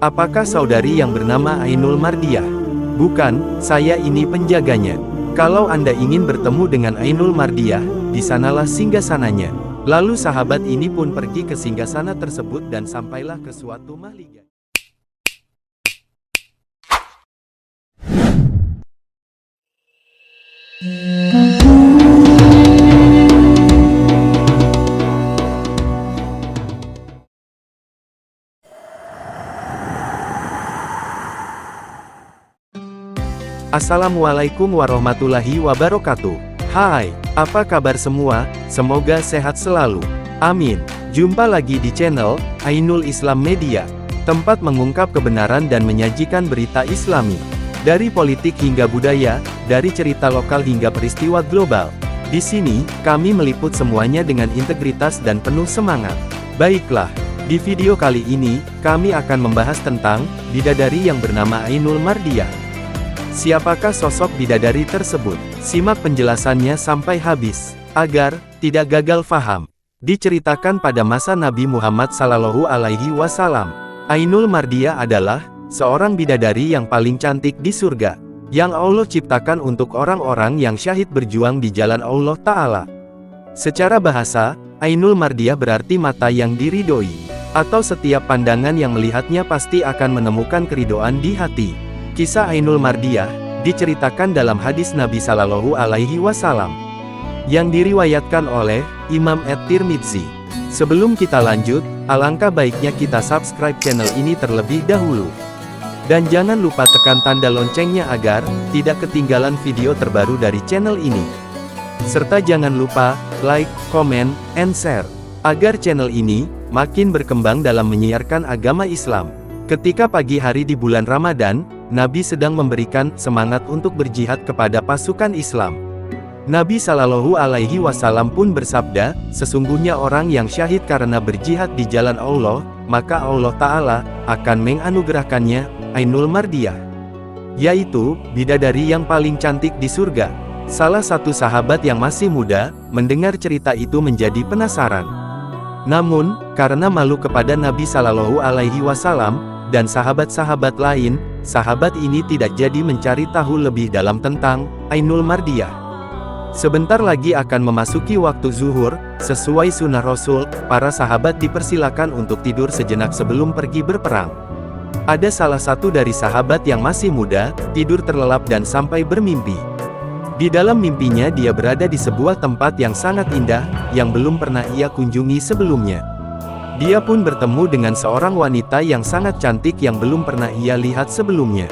Apakah saudari yang bernama Ainul Mardiah? Bukan, saya ini penjaganya. Kalau Anda ingin bertemu dengan Ainul Mardiah, di sanalah singgasananya. Lalu sahabat ini pun pergi ke singgasana tersebut dan sampailah ke suatu mahligai. Assalamualaikum warahmatullahi wabarakatuh. Hai, apa kabar semua? Semoga sehat selalu. Amin. Jumpa lagi di channel Ainul Islam Media, tempat mengungkap kebenaran dan menyajikan berita Islami. Dari politik hingga budaya, dari cerita lokal hingga peristiwa global. Di sini, kami meliput semuanya dengan integritas dan penuh semangat. Baiklah, di video kali ini, kami akan membahas tentang bidadari yang bernama Ainul Mardiah. Siapakah sosok bidadari tersebut? Simak penjelasannya sampai habis, agar tidak gagal faham. Diceritakan pada masa Nabi Muhammad SAW, Ainul Mardiah adalah seorang bidadari yang paling cantik di surga, yang Allah ciptakan untuk orang-orang yang syahid berjuang di jalan Allah Ta'ala. Secara bahasa, Ainul Mardiah berarti mata yang diridhoi, atau setiap pandangan yang melihatnya pasti akan menemukan keridoan di hati. Kisah Ainul Mardiah diceritakan dalam hadis Nabi SAW yang diriwayatkan oleh Imam At-Tirmidzi. Sebelum kita lanjut, alangkah baiknya kita subscribe channel ini terlebih dahulu. Dan jangan lupa tekan tanda loncengnya agar tidak ketinggalan video terbaru dari channel ini. Serta jangan lupa like, comment, and share, agar channel ini makin berkembang dalam menyiarkan agama Islam. Ketika pagi hari di bulan Ramadan, Nabi sedang memberikan semangat untuk berjihad kepada pasukan Islam. Nabi SAW pun bersabda, sesungguhnya orang yang syahid karena berjihad di jalan Allah, maka Allah Ta'ala akan menganugerahkannya Ainul Mardiah, yaitu bidadari yang paling cantik di surga. Salah satu sahabat yang masih muda mendengar cerita itu menjadi penasaran. Namun, karena malu kepada Nabi SAW dan sahabat-sahabat lain, sahabat ini tidak jadi mencari tahu lebih dalam tentang Ainul Mardiah. Sebentar lagi akan memasuki waktu zuhur, sesuai sunnah Rasul, para sahabat dipersilakan untuk tidur sejenak sebelum pergi berperang. Ada salah satu dari sahabat yang masih muda, tidur terlelap dan sampai bermimpi. Di dalam mimpinya dia berada di sebuah tempat yang sangat indah, yang belum pernah ia kunjungi sebelumnya. Dia pun bertemu dengan seorang wanita yang sangat cantik yang belum pernah ia lihat sebelumnya.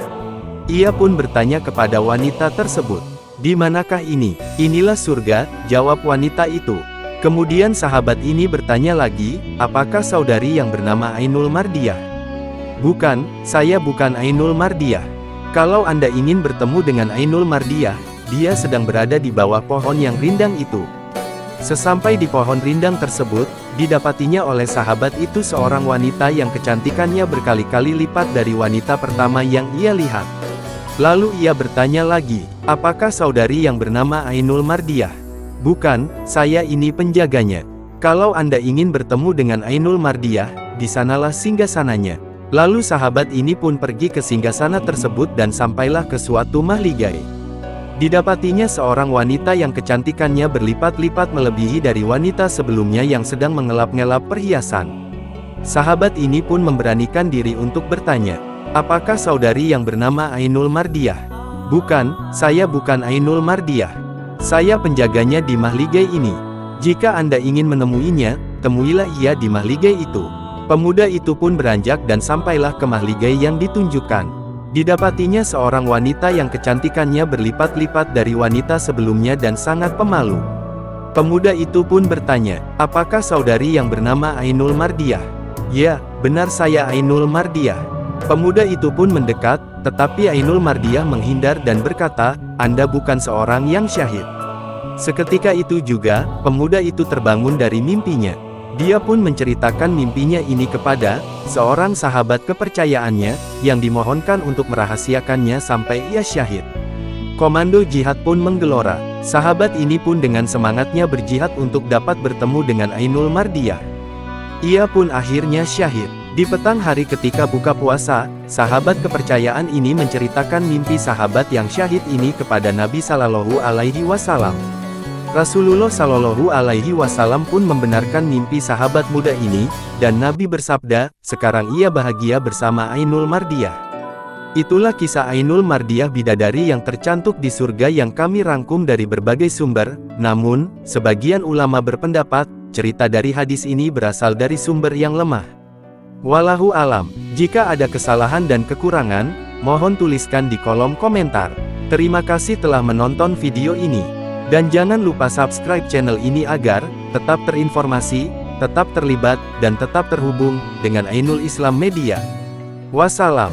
Ia pun bertanya kepada wanita tersebut, "Di manakah ini?" "Inilah surga," jawab wanita itu. Kemudian sahabat ini bertanya lagi, "Apakah saudari yang bernama Ainul Mardiah?" "Bukan, saya bukan Ainul Mardiah. Kalau Anda ingin bertemu dengan Ainul Mardiah, dia sedang berada di bawah pohon yang rindang itu." Sesampai di pohon rindang tersebut, didapatinya oleh sahabat itu seorang wanita yang kecantikannya berkali-kali lipat dari wanita pertama yang ia lihat. Lalu ia bertanya lagi, "Apakah saudari yang bernama Ainul Mardiah?" "Bukan, saya ini penjaganya. Kalau Anda ingin bertemu dengan Ainul Mardiah, di sanalah singgasananya." Lalu sahabat ini pun pergi ke singgasana tersebut dan sampailah ke suatu mahligai. Didapatinya seorang wanita yang kecantikannya berlipat-lipat melebihi dari wanita sebelumnya yang sedang mengelap-ngelap perhiasan. Sahabat ini pun memberanikan diri untuk bertanya, "Apakah saudari yang bernama Ainul Mardiah?" "Bukan, saya bukan Ainul Mardiah. Saya penjaganya di mahligai ini. Jika Anda ingin menemuinya, temuilah ia di mahligai itu." Pemuda itu pun beranjak dan sampailah ke mahligai yang ditunjukkan. Didapatinya seorang wanita yang kecantikannya berlipat-lipat dari wanita sebelumnya dan sangat pemalu. Pemuda itu pun bertanya, "Apakah saudari yang bernama Ainul Mardiah?" "Ya, benar saya Ainul Mardiah." Pemuda itu pun mendekat, tetapi Ainul Mardiah menghindar dan berkata, "Anda bukan seorang yang syahid." Seketika itu juga, pemuda itu terbangun dari mimpinya. Dia pun menceritakan mimpinya ini kepada seorang sahabat kepercayaannya, yang dimohonkan untuk merahasiakannya sampai ia syahid. Komando jihad pun menggelora. Sahabat ini pun dengan semangatnya berjihad untuk dapat bertemu dengan Ainul Mardiah. Ia pun akhirnya syahid. Di petang hari ketika buka puasa, sahabat kepercayaan ini menceritakan mimpi sahabat yang syahid ini kepada Nabi Shallallahu Alaihi Wasallam. Rasulullah Shallallahu Alaihi Wasallam pun membenarkan mimpi sahabat muda ini, dan Nabi bersabda, sekarang ia bahagia bersama Ainul Mardiyah. Itulah kisah Ainul Mardiyah bidadari yang tercantum di surga yang kami rangkum dari berbagai sumber, namun, sebagian ulama berpendapat, cerita dari hadis ini berasal dari sumber yang lemah. Wallahu alam, jika ada kesalahan dan kekurangan, mohon tuliskan di kolom komentar. Terima kasih telah menonton video ini. Dan jangan lupa subscribe channel ini agar tetap terinformasi, tetap terlibat, dan tetap terhubung dengan Ainul Islam Media. Wassalam.